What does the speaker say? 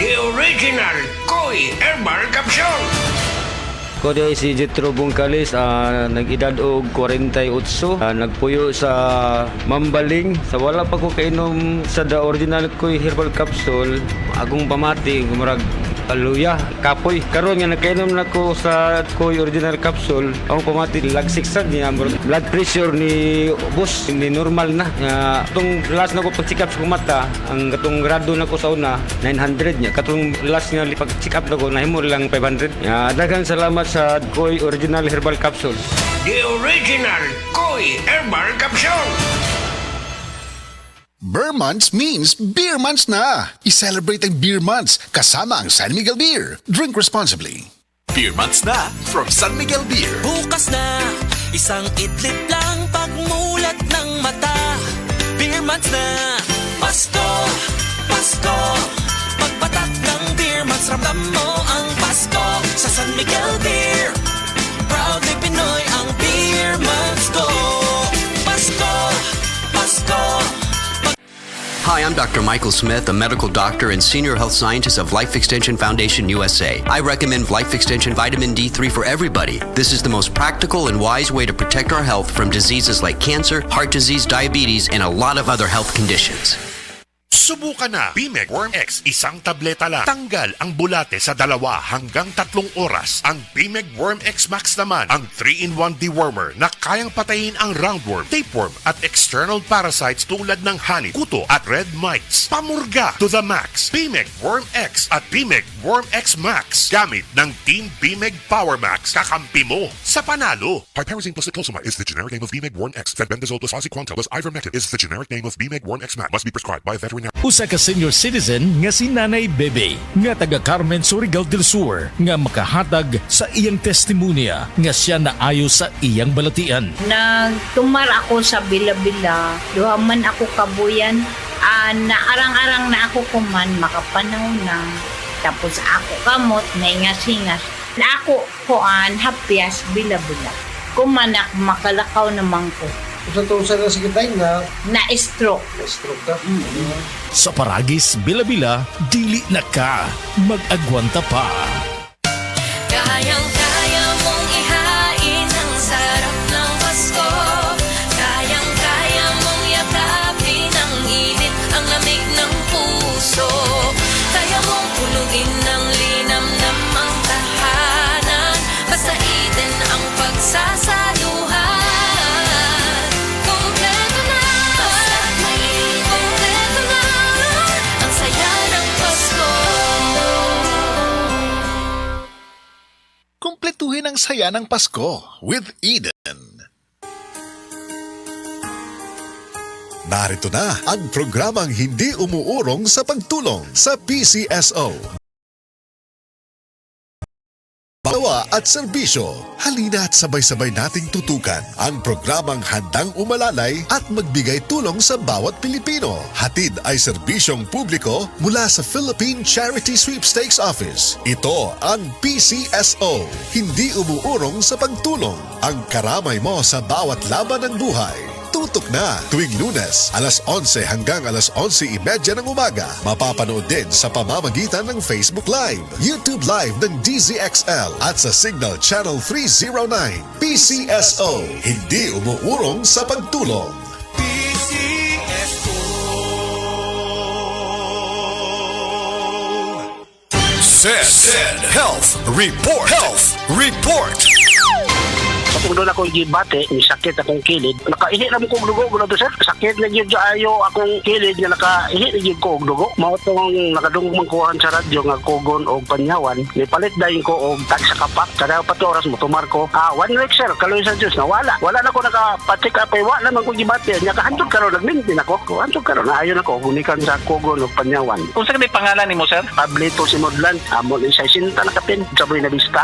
The original Koi Herbal Capsule. Ko di si Jetro Bungkalis, nag-edad og 48, nagpuyo sa Mambaling. Sa wala pa ko kainom sa the original Koi Herbal Capsule, agong pamati, gumurag luya, kapoy. Karon nga nakainom na ko sa Koi Original Capsule, akong pamati, lagsik sad niya. Blood pressure ni boss, ni normal na. Itong last na ko pag-check up sa mata, ang katong grado na ko sa una, 900 niya. Katong last nga pag-check up na ko, nahimo lang 500. Daghang salamat sa Koi Original Herbal Capsule. The original Koi Herbal Capsule. Beer Months means Beer Months na! I-celebrate ang Beer Months kasama ang San Miguel Beer. Drink responsibly. Beer Months na from San Miguel Beer. Bukas na, isang idlip lang pagmulat ng mata. Beer Months na, Pasko, Pasko. Pagpatak ng Beer Months, ramdam mo ang Pasko sa San Miguel Beer. Proudly Pinoy ang Beer Months ko. Pasko, Pasko. Hi, I'm Dr. Michael Smith, a medical doctor and senior health scientist of Life Extension Foundation USA. I recommend Life Extension Vitamin D3 for everybody. This is the most practical and wise way to protect our health from diseases like cancer, heart disease, diabetes, and a lot of other health conditions. Subukan na Bimeg Worm X, isang tableta lang. Tanggal ang bulate sa 2 hanggang 3 oras. Ang Bimeg Worm X Max naman, ang 3-in-1 dewormer na kayang patayin ang roundworm, tapeworm at external parasites tulad ng honey, kuto at red mites. Pamurga to the max. Bimeg Worm X at Bimeg Worm X Max. Gamit ng Team Bimeg Power Max. Kakampi mo sa panalo. Piperazine plus Cyclosumide is the generic name of Bimeg Worm X. Fenbendazole plus oxyquantel plus ivermectin is the generic name of Bimeg Worm X Max. Must be prescribed by a veterinarian. Usa ka senior citizen nga si Nanay Bebe nga taga Carmen, Surigao del Sur nga makahatag sa iyang testimonya nga siya naayo sa iyang balatian. Nagtumar ako sa Bila-Bila, duha man ako kabuyan, naarang-arang na ako kuman, makapanaw na. Tapos ako kamot, naingas-ingas. Na ako kuan, hapyas, Bila-Bila. Kumanak, makalakaw naman ko. Sa na sa kitay nga Na-stroke. stroke ka. Sa Paragis, Bila-Bila, dili na ka mag-agwanta pa. Kayang-kaya mong ihain ang sarap ng Pasko. Kayang-kaya mong yakapin ang init, ang lamig ng puso. Kaya mong puluin ng linamnam ang tahanan. Basta itin ang pagsasaluhan. Kompleto na, kompleto na ang saya ng Pasko. Kumpletuhin ang saya ng Pasko with Eden. Narito na ang programang hindi umuurong sa pagtulong sa PCSO. Bawa at serbisyo, halina at sabay-sabay nating tutukan ang programang handang umalalay at magbigay tulong sa bawat Pilipino. Hatid ay serbisyong publiko mula sa Philippine Charity Sweepstakes Office. Ito ang PCSO, hindi umuurong sa pagtulong. Ang karamay mo sa bawat laban ng buhay. Tutok na tuwing Lunes, alas 11 hanggang alas 11:30 ng umaga. Mapapanood din sa pamamagitan ng Facebook Live, YouTube Live ng DZXL at sa Signal Channel 309. PCSO, hindi umuurong sa pagtulong. Said Health Report. Health Report. Kung doon ako gibate, may sakit akong kilid. Nakaihi na mo kong dugo, gano'n to sir. Sakit na yun ayo akong kilid nga nakaihi na yun ko og dugo. Mao tong nakadungog mangkuhan sa radyo nga kugon o panyawan. Nipalit dahin ko og tag sa kapak. Kada 4 oras mo tumar ko. 1 week sir, kaloy sa Diyos, nawala. Wala na ko nakapatik up ay wala naman ko gibate. Nya kahantod karon nagmintin ako. Kahantod karon ayon ako gunikan sa kugon o panyawan. Unsa may pangalan nimo sir? Pablito Simodlan, amon isa sinta nakapin sa buhay na bista.